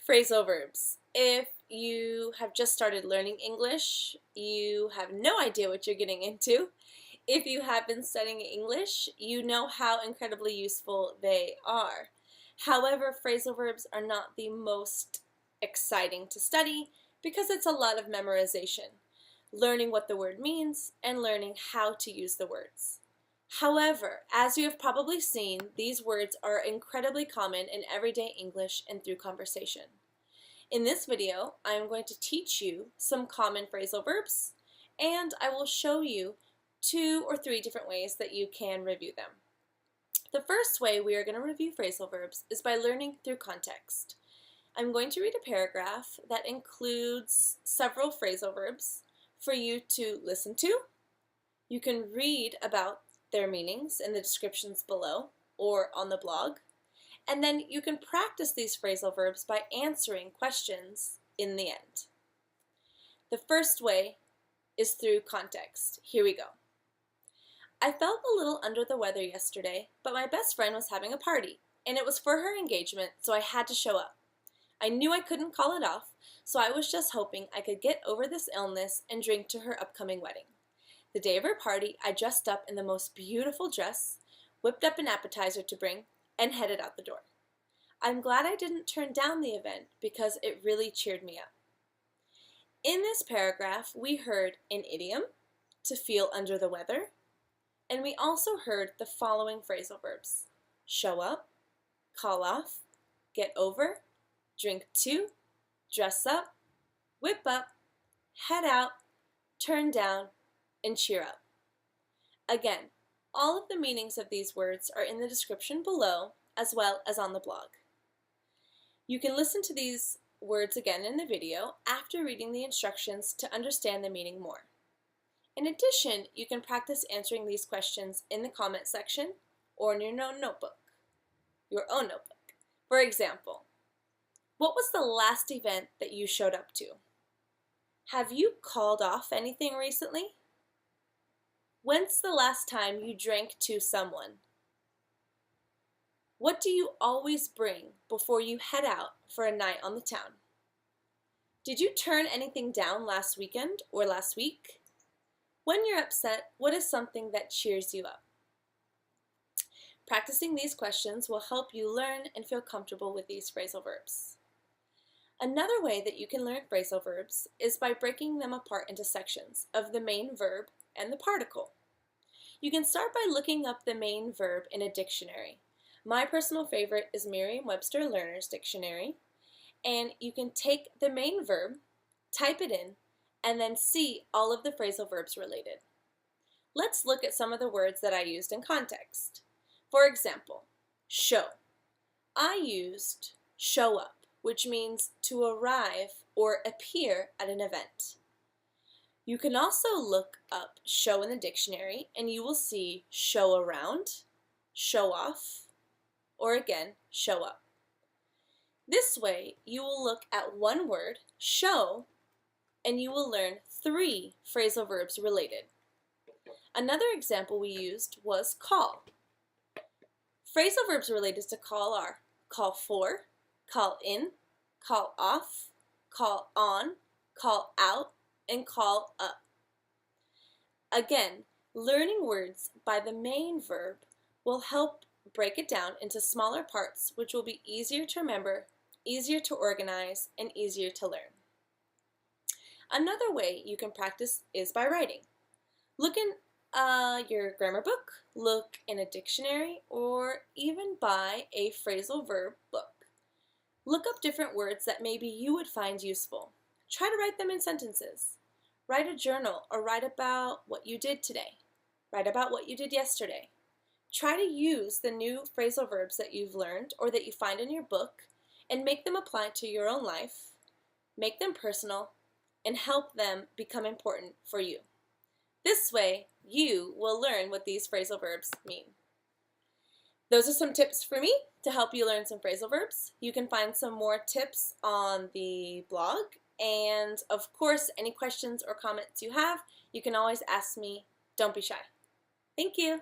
Phrasal verbs. If you have just started learning English, you have no idea what you're getting into. If you have been studying English, you know how incredibly useful they are. However, phrasal verbs are not the most exciting to study because it's a lot of memorization, learning what the word means and learning how to use the words. However, as you have probably seen, these words are incredibly common in everyday English and through conversation. In this video, I am going to teach you some common phrasal verbs, and I will show you 2 or 3 different ways that you can review them. The first way we are going to review phrasal verbs is by learning through context. I'm going to read a paragraph that includes several phrasal verbs for you to listen to. You can read about their meanings in the descriptions below or on the blog. And then you can practice these phrasal verbs by answering questions in the end. The first way is through context. Here we go. I felt a little under the weather yesterday, but my best friend was having a party, and it was for her engagement, so I had to show up. I knew I couldn't call it off, so I was just hoping I could get over this illness and drink to her upcoming wedding. The day of her party, I dressed up in the most beautiful dress, whipped up an appetizer to bring, and headed out the door. I'm glad I didn't turn down the event because it really cheered me up. In this paragraph, we heard an idiom, to feel under the weather, and we also heard the following phrasal verbs: show up, call off, get over, drink to, dress up, whip up, head out, turn down, and cheer up. Again, all of the meanings of these words are in the description below as well as on the blog. You can listen to these words again in the video after reading the instructions to understand the meaning more. In addition, you can practice answering these questions in the comment section or in your own notebook. For example, what was the last event that you showed up to? Have you called off anything recently? When's the last time you drank to someone? What do you always bring before you head out for a night on the town? Did you turn anything down last weekend or last week? When you're upset, what is something that cheers you up? Practicing these questions will help you learn and feel comfortable with these phrasal verbs. Another way that you can learn phrasal verbs is by breaking them apart into sections of the main verb and the particle. You can start by looking up the main verb in a dictionary. My personal favorite is Merriam-Webster Learner's Dictionary, and you can take the main verb, type it in, and then see all of the phrasal verbs related. Let's look at some of the words that I used in context. For example, show. I used show up, which means to arrive or appear at an event. You can also look up show in the dictionary and you will see show around, show off, or again, show up. This way, you will look at one word, show, and you will learn 3 phrasal verbs related. Another example we used was call. Phrasal verbs related to call are call for, call in, call off, call on, call out, and call up. Again, learning words by the main verb will help break it down into smaller parts, which will be easier to remember, easier to organize, and easier to learn. Another way you can practice is by writing. Look in your grammar book, look in a dictionary, or even buy a phrasal verb book. Look up different words that maybe you would find useful. Try to write them in sentences. Write a journal or write about what you did today. Write about what you did yesterday. Try to use the new phrasal verbs that you've learned or that you find in your book and make them apply to your own life, make them personal, and help them become important for you. This way, you will learn what these phrasal verbs mean. Those are some tips for me to help you learn some phrasal verbs. You can find some more tips on the blog, and of course, any questions or comments you have, you can always ask me. Don't be shy. Thank you.